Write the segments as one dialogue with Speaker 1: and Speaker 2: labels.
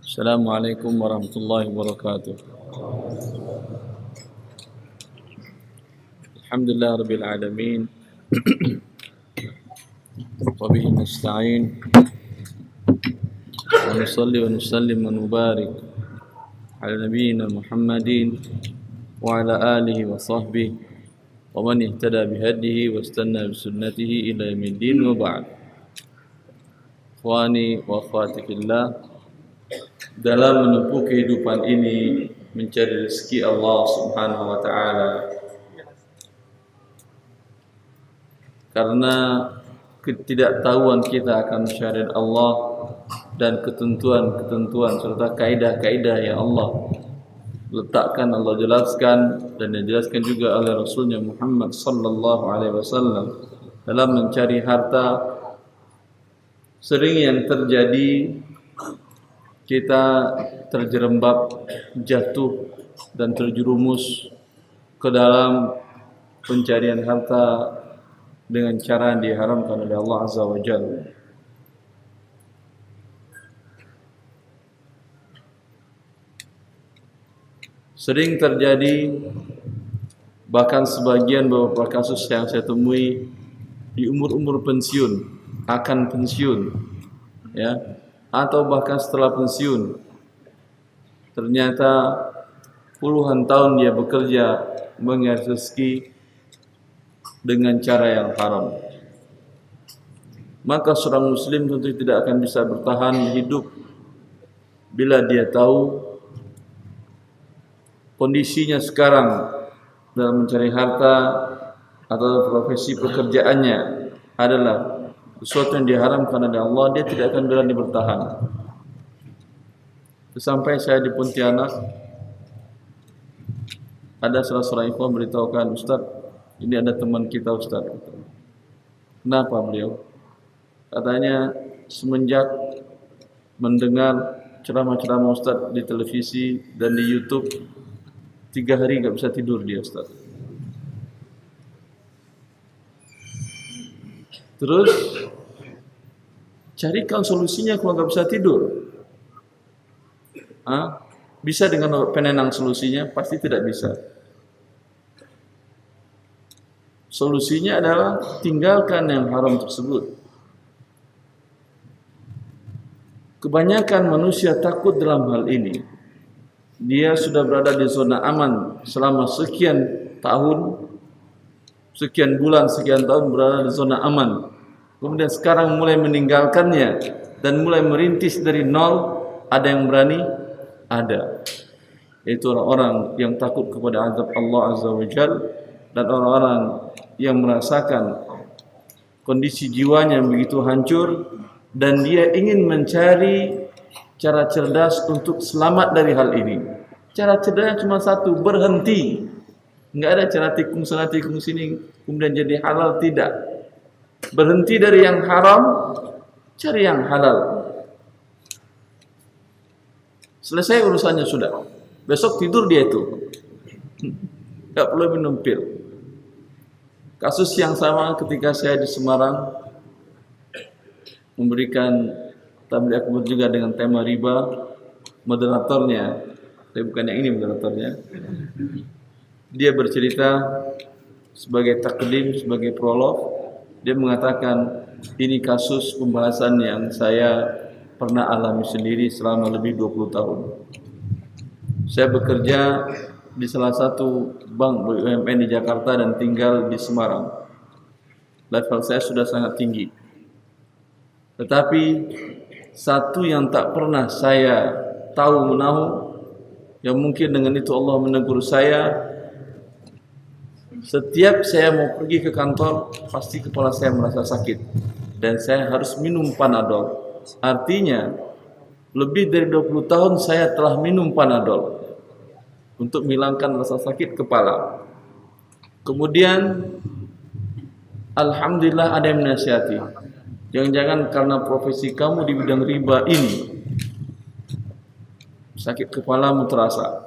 Speaker 1: Assalamualaikum warahmatullahi wabarakatuh. Alhamdulillah rabbil alamin. Wa bihi nasta'in. Wa nusalli wa nusallim wa nubarik ala nabiyyina Muhammadin wa ala alihi wa sahbihi wa man ihtada bihadihi wa istanna bisunnatihi ila yaumiddin wa ba'd. Ikhwani wa akhwati fillah, dalam menempuh kehidupan ini mencari rezeki Allah Subhanahu wa taala, karena ketidaktahuan kita akan syariat Allah dan ketentuan-ketentuan serta kaidah-kaidah yang Allah letakkan, Allah jelaskan dan dijelaskan juga oleh Rasulnya Muhammad sallallahu alaihi wasallam dalam mencari harta. Sering yang terjadi kita terjerembab, jatuh dan terjerumus ke dalam pencarian harta dengan cara yang diharamkan oleh Allah Azza wa Jalla. Sering terjadi, bahkan sebagian beberapa kasus yang saya temui di umur-umur pensiun, akan pensiun, ya, atau bahkan setelah pensiun, ternyata puluhan tahun dia bekerja mengais rezeki dengan cara yang haram. Maka seorang muslim tentu tidak akan bisa bertahan hidup bila dia tahu kondisinya sekarang dalam mencari harta atau profesi pekerjaannya adalah sesuatu yang diharamkan oleh Allah, dia tidak akan berani bertahan. Sampai saya di Pontianak, ada salah seorang ikhwan beritahukan, Ustaz, ini ada teman kita Ustaz. Kenapa beliau? Katanya semenjak mendengar ceramah-ceramah Ustaz di televisi dan di YouTube, 3 hari nggak bisa tidur dia Ustaz. Terus carikan solusinya kalau nggak bisa tidur. Bisa dengan obat penenang solusinya? Pasti tidak bisa. Solusinya adalah tinggalkan yang haram tersebut. Kebanyakan manusia takut dalam hal ini. Dia sudah berada di zona aman selama sekian tahun, sekian bulan, sekian tahun berada di zona aman. Kemudian sekarang mulai meninggalkannya dan mulai merintis dari nol. Ada yang berani? Ada. Itu orang-orang yang takut kepada azab Allah Azza wa Jalla dan orang-orang yang merasakan kondisi jiwanya begitu hancur dan dia ingin mencari cara cerdas untuk selamat dari hal ini. Cara cerdasnya cuma satu, berhenti. Enggak ada cara tikung sana tikung sini kemudian jadi halal, tidak. Berhenti dari yang haram, cari yang halal. Selesai urusannya sudah. Besok tidur dia itu. Enggak perlu minum pil. Kasus yang sama ketika saya di Semarang memberikan tabligh akbar juga dengan tema riba. Moderatornya, saya bukan yang ini moderatornya, dia bercerita sebagai takdim, sebagai prolog. Dia mengatakan ini kasus pembahasan yang saya pernah alami sendiri selama lebih 20 tahun. Saya bekerja di salah satu bank BUMN di Jakarta dan tinggal di Semarang. Level saya sudah sangat tinggi. Tetapi satu yang tak pernah saya tahu menahu, yang mungkin dengan itu Allah menegur saya, setiap saya mau pergi ke kantor, pasti kepala saya merasa sakit dan saya harus minum Panadol. Artinya lebih dari 20 tahun saya telah minum Panadol untuk menghilangkan rasa sakit kepala. Kemudian alhamdulillah ada yang menasihati, jangan-jangan karena profesi kamu di bidang riba ini sakit kepalamu terasa.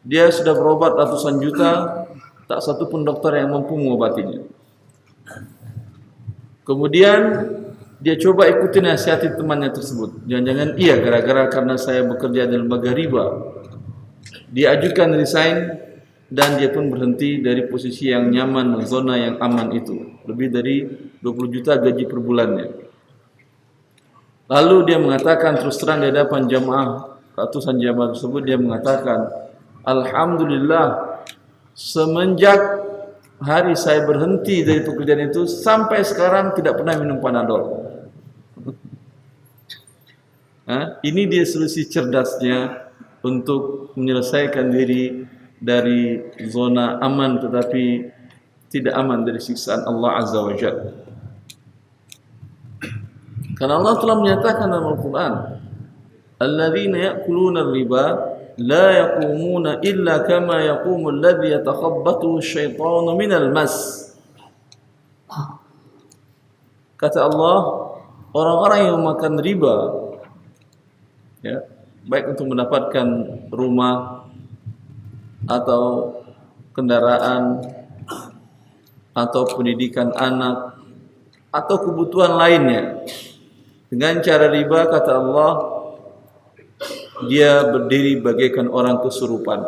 Speaker 1: Dia sudah berobat ratusan juta, tak satu pun dokter yang mampu mengobatinya. Kemudian dia coba ikuti nasihati temannya tersebut. Jangan-jangan iya gara-gara karena saya bekerja di lembaga riba. Dia ajukan resign dan dia pun berhenti dari posisi yang nyaman, zona yang aman itu. Lebih dari 20 juta gaji per bulannya. Lalu dia mengatakan terus terang di hadapan jamaah, ratusan jamaah tersebut, dia mengatakan, alhamdulillah, semenjak hari saya berhenti dari pekerjaan itu sampai sekarang tidak pernah minum Panadol. Ini dia solusi cerdasnya untuk menyelesaikan diri dari zona aman tetapi tidak aman dari siksaan Allah Azza wa Jalla. Karena Allah telah menyatakan dalam Al-Quran, alladzina ya'kuluna riba la yaqumuna illa kama yaqumu alladzi yatakhabbathu asyaitanu minal mas. Kata Allah, orang-orang yang makan riba, ya, baik untuk mendapatkan rumah atau kendaraan atau pendidikan anak atau kebutuhan lainnya, dengan cara riba, kata Allah, dia berdiri bagaikan orang kesurupan.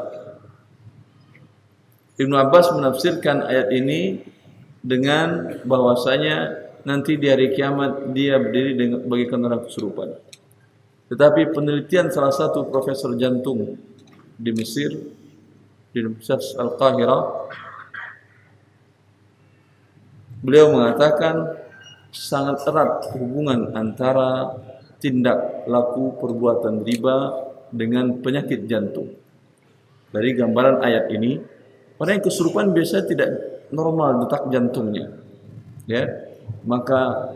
Speaker 1: Ibnu Abbas menafsirkan ayat ini dengan bahwasanya nanti di hari kiamat dia berdiri bagaikan orang kesurupan. Tetapi penelitian salah satu profesor jantung di Mesir, di Universitas Al-Qahirah, beliau mengatakan sangat erat hubungan antara tindak laku perbuatan riba dengan penyakit jantung. Dari gambaran ayat ini, orang yang kesurupan biasanya tidak normal detak jantungnya, ya. Maka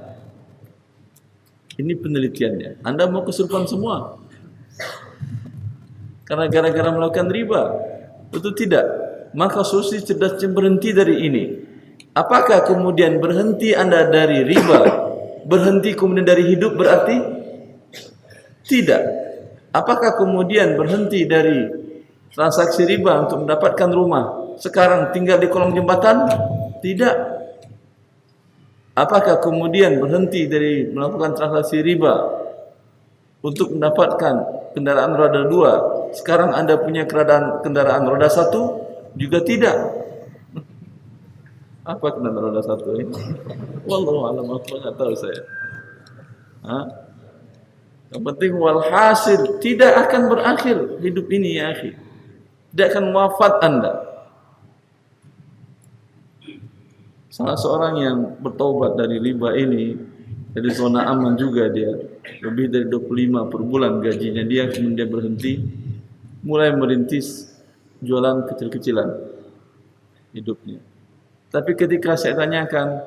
Speaker 1: ini penelitiannya. Anda mau kesurupan semua karena gara-gara melakukan riba? Betul tidak? Maka solusi cerdasnya berhenti dari ini. Apakah kemudian berhenti Anda dari riba, berhenti kemudian dari hidup berarti? Tidak. Apakah kemudian berhenti dari transaksi riba untuk mendapatkan rumah, sekarang tinggal di kolong jembatan? Tidak. Apakah kemudian berhenti dari melakukan transaksi riba untuk mendapatkan kendaraan roda 2, sekarang Anda punya kendaraan roda 1? Juga tidak. Apa kendaraan roda 1 ini? Wallahu a'lam, aku enggak tahu saya. Yang penting walhasil tidak akan berakhir hidup ini, ya akhi. Tidak akan wafat Anda. Salah seorang yang bertaubat dari riba ini, dari zona aman juga dia, lebih dari 25 per bulan gajinya dia, kemudian dia berhenti, mulai merintis jualan kecil-kecilan hidupnya. Tapi ketika saya tanyakan,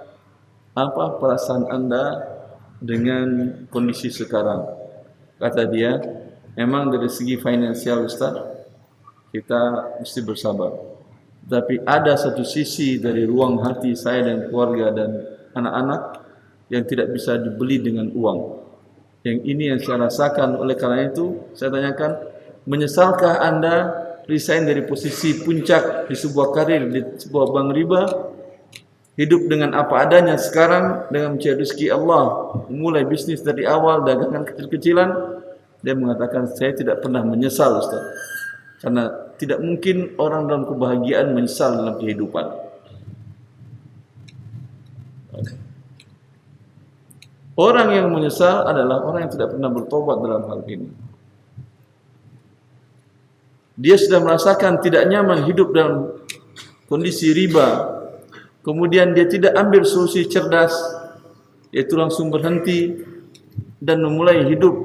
Speaker 1: apa perasaan Anda dengan kondisi sekarang? Kata dia, memang dari segi finansial Ustaz, kita mesti bersabar. Tapi ada satu sisi dari ruang hati saya dan keluarga dan anak-anak yang tidak bisa dibeli dengan uang. Yang ini yang saya rasakan. Oleh karena itu, saya tanyakan, menyesalkah Anda resign dari posisi puncak di sebuah karir, di sebuah bank riba, hidup dengan apa adanya sekarang dengan mencari rezeki Allah, mulai bisnis dari awal, dagangan kecil-kecilan? Dia mengatakan, saya tidak pernah menyesal Ustaz, karena tidak mungkin orang dalam kebahagiaan menyesal dalam kehidupan. Orang yang menyesal adalah orang yang tidak pernah bertobat dalam hal ini. Dia sudah merasakan tidak nyaman hidup dalam kondisi riba, kemudian dia tidak ambil solusi cerdas, yaitu langsung berhenti dan memulai hidup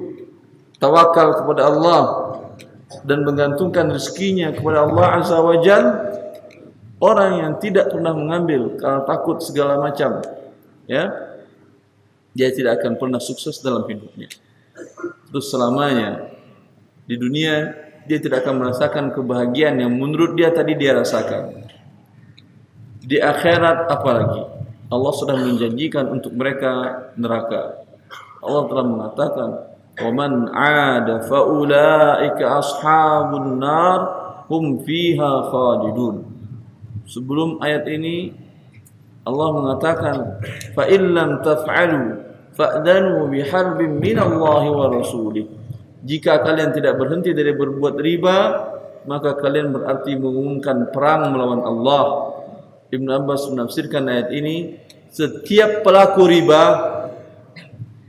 Speaker 1: tawakal kepada Allah dan menggantungkan rezekinya kepada Allah Azza wa Jalla. Orang yang tidak pernah mengambil karena takut segala macam, ya, dia tidak akan pernah sukses dalam hidupnya. Terus selamanya di dunia dia tidak akan merasakan kebahagiaan yang menurut dia tadi dia rasakan. Di akhirat apalagi, Allah sudah menjanjikan untuk mereka neraka. Allah telah mengatakan, وَمَنْ عَادَ فَأُولَٰئِكَ أَصْحَابُ النَّارِ هُمْ فِيهَا خَالِدُونَ. Sebelum ayat ini Allah mengatakan, فَإِنْ لَمْ تَفْعَلُوا fa'dhanu biharbin minallahi wa rasulih. Jika kalian tidak berhenti dari berbuat riba, maka kalian berarti mengumumkan perang melawan Allah. Ibnu Abbas menafsirkan ayat ini, setiap pelaku riba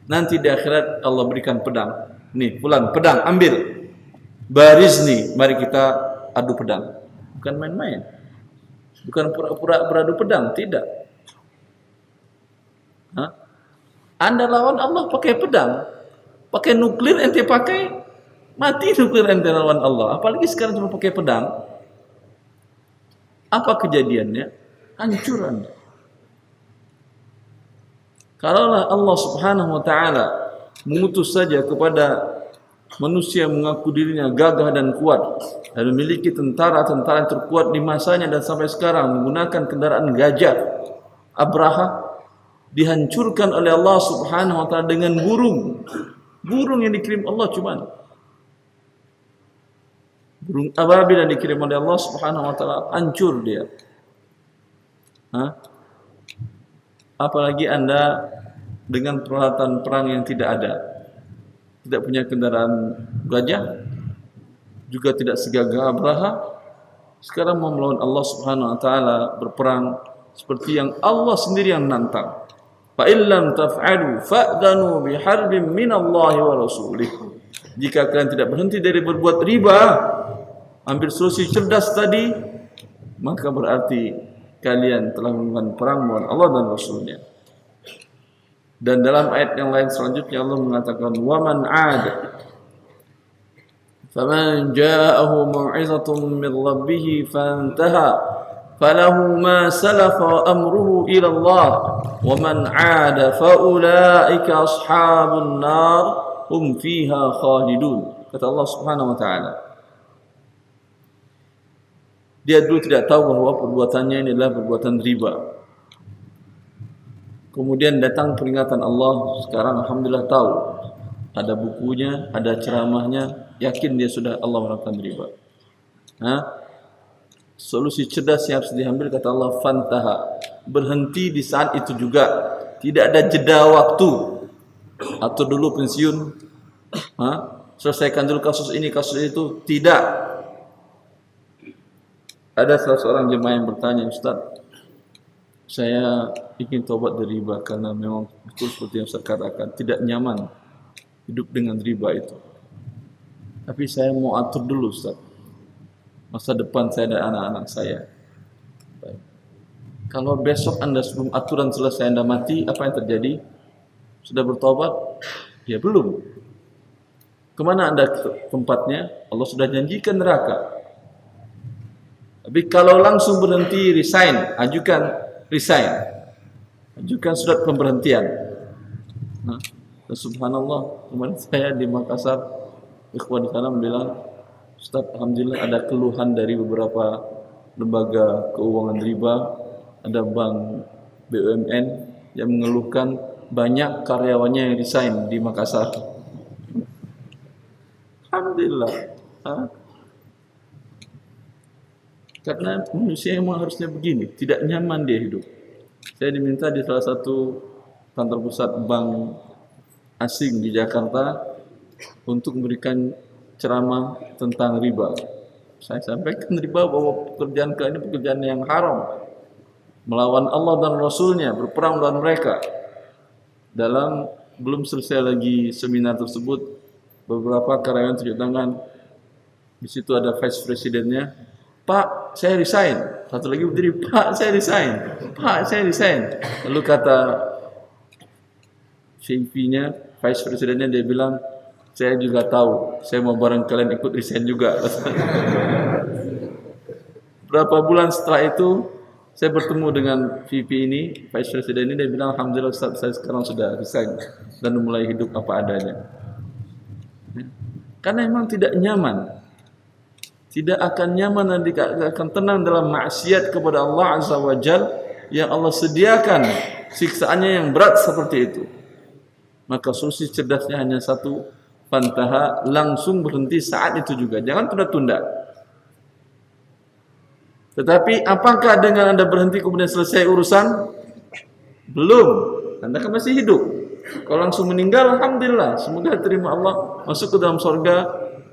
Speaker 1: nanti di akhirat Allah berikan pedang. Nih, fulan, pedang, ambil. Baris nih, mari kita adu pedang. Bukan main-main. Bukan pura-pura beradu pedang, tidak. Hah? Anda lawan Allah pakai pedang. Pakai nuklir ente pakai, mati nuklir ente lawan Allah. Apalagi sekarang cuma pakai pedang. Apa kejadiannya? Hancur Anda. Kalaulah Allah Subhanahu wa taala mengutus saja kepada manusia mengaku dirinya gagah dan kuat dan memiliki tentara-tentara yang terkuat di masanya dan sampai sekarang menggunakan kendaraan gajah, Abraha dihancurkan oleh Allah Subhanahu wa taala dengan burung. Burung yang dikirim Allah cuman burung ababil yang dikirim oleh Allah Subhanahu wa taala, hancur dia. Apalagi Anda dengan peralatan perang yang tidak ada, tidak punya kendaraan gajah, juga tidak segagah Abraha, sekarang mau melawan Allah Subhanahu wa taala, berperang seperti yang Allah sendiri yang nantang. Fa illam taf'alu fa'dhanu biharbin minallahi wa rasulih. Jika kalian tidak berhenti dari berbuat riba, ambil solusi cerdas tadi, maka berarti kalian telah melakukan perang melawan Allah dan Rasulnya. Dan dalam ayat yang lain selanjutnya Allah mengatakan, وَمَنْ عَادَ فَمَنْ جَاءَهُ مَوْعِظَةٌ مِّنْ رَبِّهِ فَانْتَهَى فَلَهُ مَا سَلَفَ وَأَمْرُهُ إِلَى اللَّهِ وَمَنْ عَادَ فَأُولَئِكَ أَصْحَابُ النَّارِ هُمْ فِيهَا خَالِدُونَ. Kata Allah Subhanahu wa taala, dia dulu tidak tahu bahwa perbuatannya ini adalah perbuatan riba. Kemudian datang peringatan Allah, sekarang alhamdulillah tahu. Ada bukunya, ada ceramahnya, yakin dia sudah Allah melakukan riba. Solusi cerdas yang harus diambil, kata Allah, fantaha, berhenti di saat itu juga. Tidak ada jeda waktu. Atau dulu pensiun, selesaikan dulu kasus ini, kasus itu. Tidak. Ada salah seorang jemaah yang bertanya, Ustaz, saya ingin tobat dari riba karena memang betul seperti yang Ustaz katakan, tidak nyaman hidup dengan riba itu. Tapi saya mau atur dulu Ustaz, masa depan saya dan anak-anak saya. Baik. Kalau besok Anda sebelum aturan selesai Anda mati, apa yang terjadi? Sudah bertobat? Ya belum. Kemana Anda tempatnya? Allah sudah janjikan neraka. Tapi kalau langsung berhenti, resign, ajukan surat pemberhentian. Subhanallah, kemarin saya di Makassar, ikhwan di sana bilang, Ustaz, alhamdulillah ada keluhan dari beberapa lembaga keuangan riba, ada bank BUMN yang mengeluhkan banyak karyawannya yang resign di Makassar. Alhamdulillah. Karena manusia memang harusnya begini, tidak nyaman dia hidup. Saya diminta di salah satu kantor pusat bank asing di Jakarta untuk memberikan ceramah tentang riba. Saya sampaikan riba bahwa pekerjaan kalian ini pekerjaan yang haram, melawan Allah dan Rasulnya, berperang melawan mereka. Belum selesai lagi seminar tersebut, beberapa karyawan tunjuk tangan. Di situ ada vice presidennya. Pak, saya resign. Satu lagi berdiri, Pak, saya resign. Pak, saya resign. Lalu kata VP-nya, vice presidennya, dia bilang, saya juga tahu, saya mau bareng kalian ikut resign juga. Berapa bulan setelah itu, saya bertemu dengan VP ini, vice president ini, dia bilang, alhamdulillah Ustaz, saya sekarang sudah resign dan mulai hidup apa adanya. Karena memang tidak nyaman. Tidak akan nyaman dan tidak akan tenang dalam maksiat kepada Allah Azza wa Jal yang Allah sediakan siksaannya yang berat seperti itu. Maka solusi cerdasnya hanya satu, fantaha, langsung berhenti saat itu juga, jangan tunda-tunda. Tetapi apakah dengan Anda berhenti kemudian selesai urusan? Belum, Anda kan masih hidup. Kalau langsung meninggal, alhamdulillah, semoga diterima Allah, masuk ke dalam surga.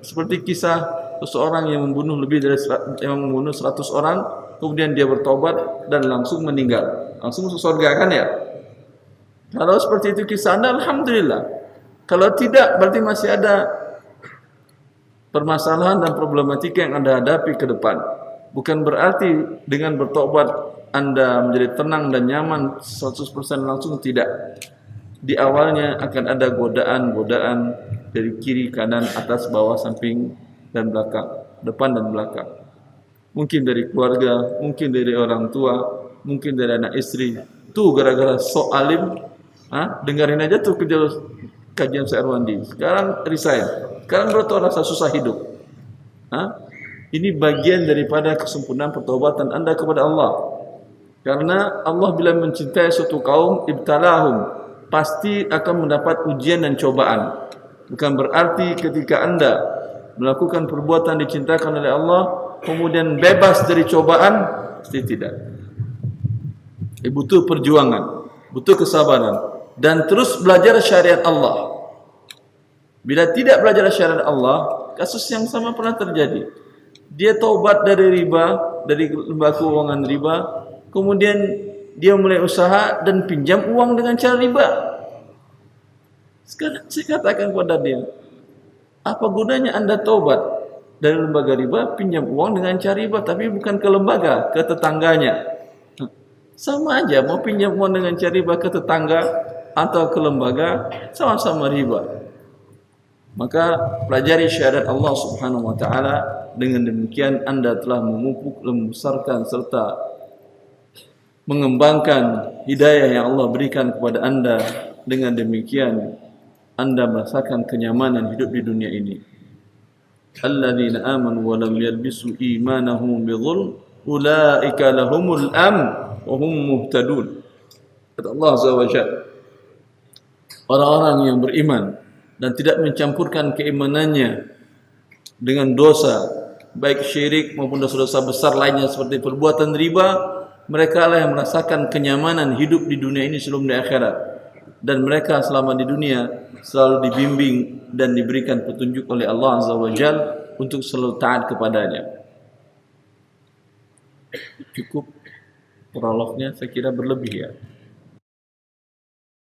Speaker 1: Seperti kisah seseorang yang membunuh 100 orang, kemudian dia bertobat dan langsung meninggal, langsung masuk surga, kan ya? Kalau seperti itu kisah Anda, alhamdulillah. Kalau tidak, berarti masih ada permasalahan dan problematika yang Anda hadapi ke depan. Bukan berarti dengan bertobat Anda menjadi tenang dan nyaman 100% langsung, tidak. Di awalnya akan ada godaan-godaan dari kiri, kanan, atas, bawah, samping, dan belakang, depan dan belakang. Mungkin dari keluarga, mungkin dari orang tua, mungkin dari anak istri. Tuh gara-gara sok alim, dengarin aja tuh kajian Syekh Irwandi. Sekarang resign. Sekarang berarti rasa susah hidup. Ini bagian daripada kesempurnaan pertobatan Anda kepada Allah. Karena Allah bila mencintai suatu kaum, ibtalahum, pasti akan mendapat ujian dan cobaan. Bukan berarti ketika Anda melakukan perbuatan dicintakan oleh Allah, kemudian bebas dari cobaan, pasti tidak. Butuh perjuangan, butuh kesabaran, dan terus belajar syariat Allah. Bila tidak belajar syariat Allah, kasus yang sama pernah terjadi. Dia taubat dari riba, dari lembaga keuangan riba, kemudian dia mulai usaha dan pinjam uang dengan cara riba. Sekarang saya katakan kepada dia, apa gunanya Anda taubat dari lembaga riba, pinjam uang dengan cara riba, tapi bukan ke lembaga, ke tetangganya. Sama aja, mau pinjam uang dengan cara riba ke tetangga atau ke lembaga, sama-sama riba. Maka pelajari syariat Allah Subhanahu wa taala. Dengan demikian Anda telah memupuk, membesarkan serta mengembangkan hidayah yang Allah berikan kepada Anda. Dengan demikian Anda merasakan kenyamanan hidup di dunia ini. Alladzina amanu wa lam yalbisu imanahum bidzulm ulaika lahumul amn wa hum muhtadun. Kata Allah Azza wa Jalla, orang-orang yang beriman dan tidak mencampurkan keimanannya dengan dosa, baik syirik maupun dosa-dosa besar lainnya seperti perbuatan riba, mereka lah yang merasakan kenyamanan hidup di dunia ini sebelum di akhirat. Dan mereka selama di dunia selalu dibimbing dan diberikan petunjuk oleh Allah Azza wa Jalla untuk selalu taat kepadanya. Cukup prolognya, saya kira berlebih ya.